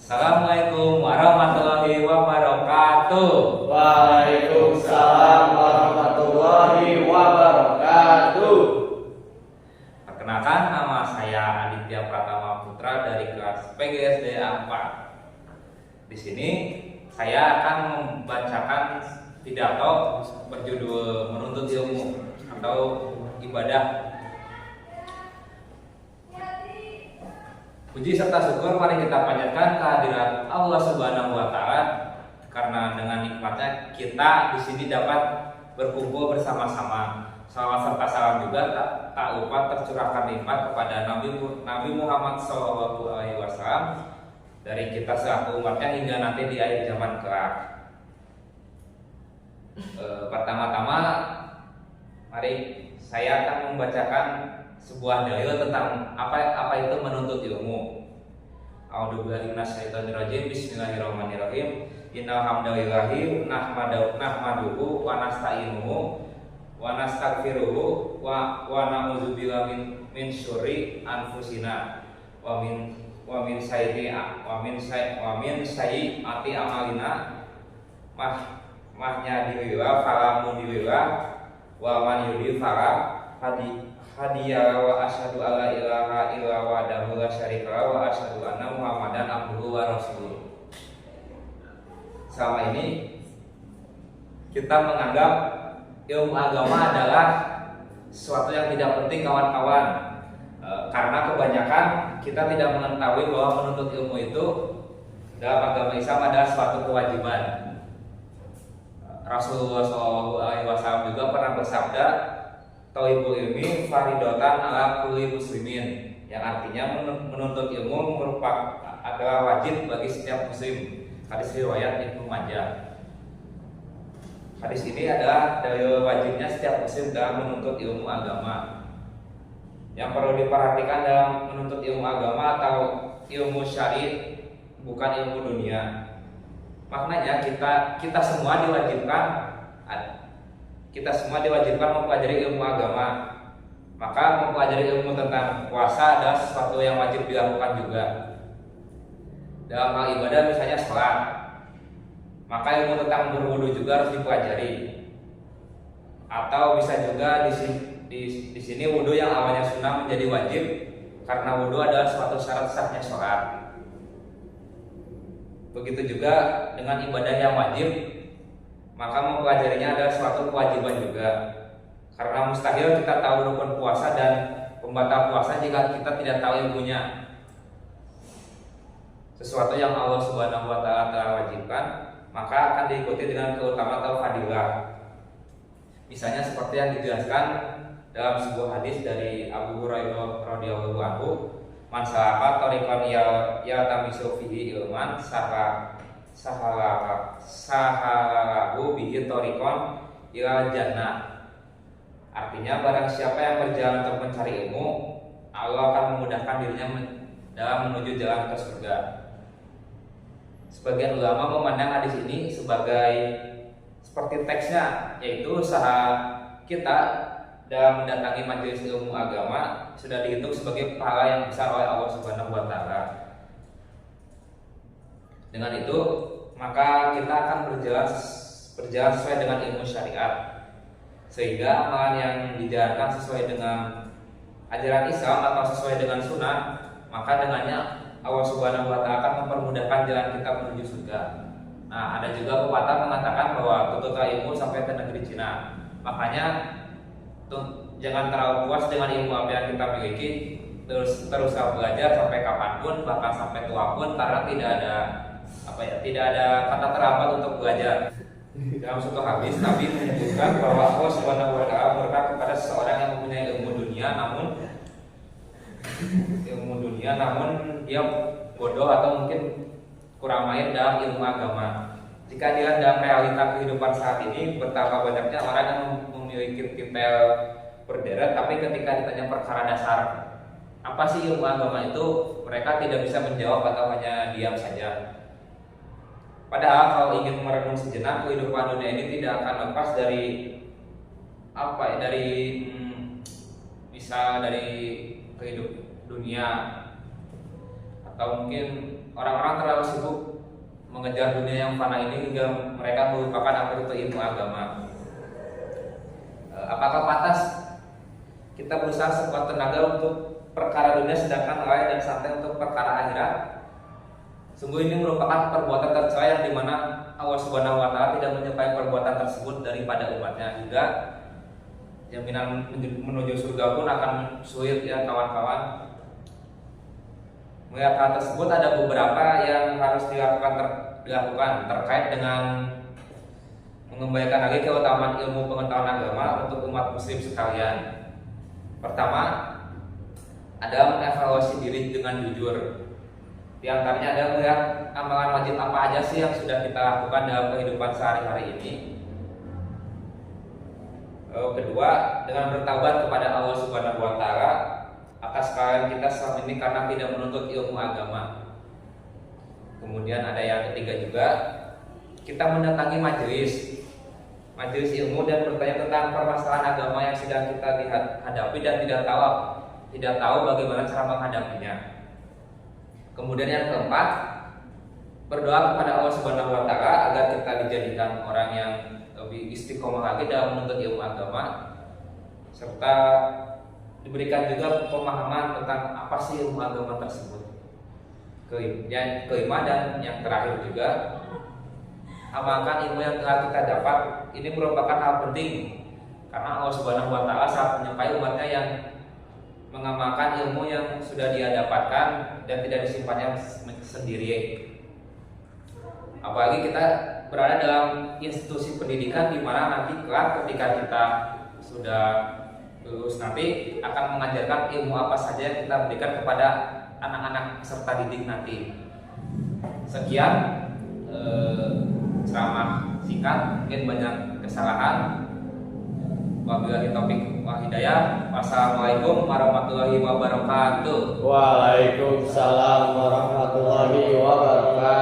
Assalamualaikum warahmatullahi wabarakatuh. Waalaikumsalam warahmatullahi wabarakatuh. Perkenalkan, nama saya Aditya Pratama Putra dari kelas PGSD 4. Di sini saya akan membacakan pidato berjudul Menuntut Ilmu atau Ibadah. Puji serta syukur mari kita panjatkan kehadirat Allah Subhanahu wa taala karena dengan nikmatnya kita di sini dapat berkumpul bersama-sama. Salawat serta salam juga tak lupa tercurahkan nikmat kepada Nabi Muhammad SAW dari kita selaku umatnya hingga nanti di akhir zaman kelak. Pertama-tama mari saya akan membacakan sebuah dalil tentang apa itu menuntut ilmu. A'udzubillahi minasyaitonirrajim. Bismillahirrahmanirrahim. Innal hamdalillahi nahmaduhu wa nasta'inuhu wa nastaghfiruhu wa na'udzubillahi min syurri anfusina wa min sayyiati amalina mahdihillah fala mudhilla wa man yudhlil fala hadiya wa asyhadu alla ilaha illa wahdahu la syarika wa asyhadu anna muhammadan abduhu wa rasuluh. Selama ini kita menganggap ilmu agama adalah sesuatu yang tidak penting, kawan-kawan, karena kebanyakan kita tidak mengetahui bahwa menuntut ilmu itu dalam agama Islam adalah suatu kewajiban. Rasulullah SAW juga pernah bersabda, Thalibul ilmi faridotan ala kulli muslimin, yang artinya menuntut ilmu merupakan adalah wajib bagi setiap muslim. Hadis riwayat Ibnu Majah. Hadis ini adalah dalil wajibnya setiap muslim dalam menuntut ilmu agama. Yang perlu diperhatikan dalam menuntut ilmu agama atau ilmu syar'i bukan ilmu dunia. Maknanya kita semua diwajibkan mempelajari ilmu agama. Maka mempelajari ilmu tentang puasa adalah sesuatu yang wajib dilakukan juga. Dalam hal ibadah misalnya sholat, maka ilmu tentang berwudu juga harus dipelajari. Atau bisa juga di sini wudu yang awalnya sunnah menjadi wajib karena wudu adalah suatu syarat sahnya sholat. Begitu juga dengan ibadah yang wajib, maka mempelajarinya adalah suatu kewajiban juga. Karena mustahil kita tahu rukun puasa dan pembatal puasa jika kita tidak tahu ilmunya. Sesuatu yang Allah Subhanahu wa taala telah wajibkan, maka akan diikuti dengan keutamaan atau fadilah. Misalnya seperti yang dijelaskan dalam sebuah hadis dari Abu Hurairah radhiyallahu anhu, man salaka tariqan ya tamisu fihi ilman sahalahu bihi tariqan ila jannah. Artinya barang siapa yang berjalan untuk mencari ilmu, Allah akan memudahkan dirinya dalam menuju jalan ke surga. Sebagian ulama memandang hadis ini seperti teksnya, yaitu usaha kita dalam mendatangi majelis ilmu agama sudah dihitung sebagai pahala yang besar oleh Allah Subhanahu wa taala. Dengan itu, maka kita akan berjalan sesuai dengan ilmu syariat. Sehingga amalan yang dijalankan sesuai dengan ajaran Islam atau sesuai dengan sunnah, maka dengannya Allah Subhanahu wa taala akan mempermudahkan jalan kita menuju surga. Nah, ada juga pepatah mengatakan bahwa tuntutlah ilmu sampai ke negeri Cina. Makanya jangan terlalu puas dengan ilmu apa yang kita miliki, teruslah belajar sampai kapanpun, bahkan sampai tua pun, karena tidak ada kata terlambat untuk belajar. Dalam suatu hadis Nabi menyebutkan bahwa Allah Subhanahu wa taala berkata kepada seseorang yang mempunyai ilmu dunia namun dia bodoh atau mungkin kurang mahir dalam ilmu agama. Jika dilihat dalam realita kehidupan saat ini, betapa banyaknya orang yang memiliki titel berderet, tapi ketika ditanya perkara dasar apa sih ilmu agama itu, mereka tidak bisa menjawab atau hanya diam saja. Padahal kalau ingin merenung sejenak, kehidupan dunia ini tidak akan lepas dari misal dari kehidupan dunia atau mungkin orang-orang terlalu sibuk mengejar dunia yang fana ini hingga mereka melupakan apa itu ilmu agama. Apakah pantas kita berusaha sekuat tenaga untuk perkara dunia sedangkan lalai dan santai untuk perkara akhirat? Sungguh ini merupakan perbuatan tercela yang dimana Allah Subhanahu wa Ta'ala tidak menyukai perbuatan tersebut daripada umatnya, hingga jaminan menuju surga pun akan sulit ya kawan-kawan. Melihat hal tersebut ada beberapa yang harus dilakukan terkait dengan mengembalikan lagi keutamaan ilmu pengetahuan agama untuk umat muslim sekalian. Pertama, ada mengevaluasi diri dengan jujur. Di antaranya ada melihat amalan wajib apa aja sih yang sudah kita lakukan dalam kehidupan sehari-hari ini. Kedua, dengan bertaubat kepada Allah Subhanahu wa Ta'ala atas kesalahan kita selama ini karena tidak menuntut ilmu agama. Kemudian ada yang ketiga juga, kita mendatangi majelis ilmu dan bertanya tentang permasalahan agama yang sedang kita hadapi dan tidak tahu bagaimana cara menghadapinya. Kemudian yang keempat, berdoa kepada Allah Subhanahu wa Ta'ala agar kita dijadikan orang yang lebih istiqomah lagi dalam menuntut ilmu agama, serta diberikan juga pemahaman tentang apa sih ilmu agama tersebut. Yang kelima dan yang terakhir juga, amalkan ilmu yang telah kita dapat. Ini merupakan hal penting karena Allah Subhanahu wa Ta'ala sangat menyukai umatnya yang mengamalkan ilmu yang sudah dia dapatkan dan tidak disimpannya sendiri. Apalagi kita berada dalam institusi pendidikan di mana nanti kelak ketika kita sudah lulus nanti akan mengajarkan ilmu apa saja yang kita berikan kepada anak-anak peserta didik nanti. Sekian ceramah singkat, mungkin banyak kesalahan. Wabillahi taufiq wal hidayah. Wassalamualaikum warahmatullahi wabarakatuh. Waalaikumsalam warahmatullahi wabarakatuh.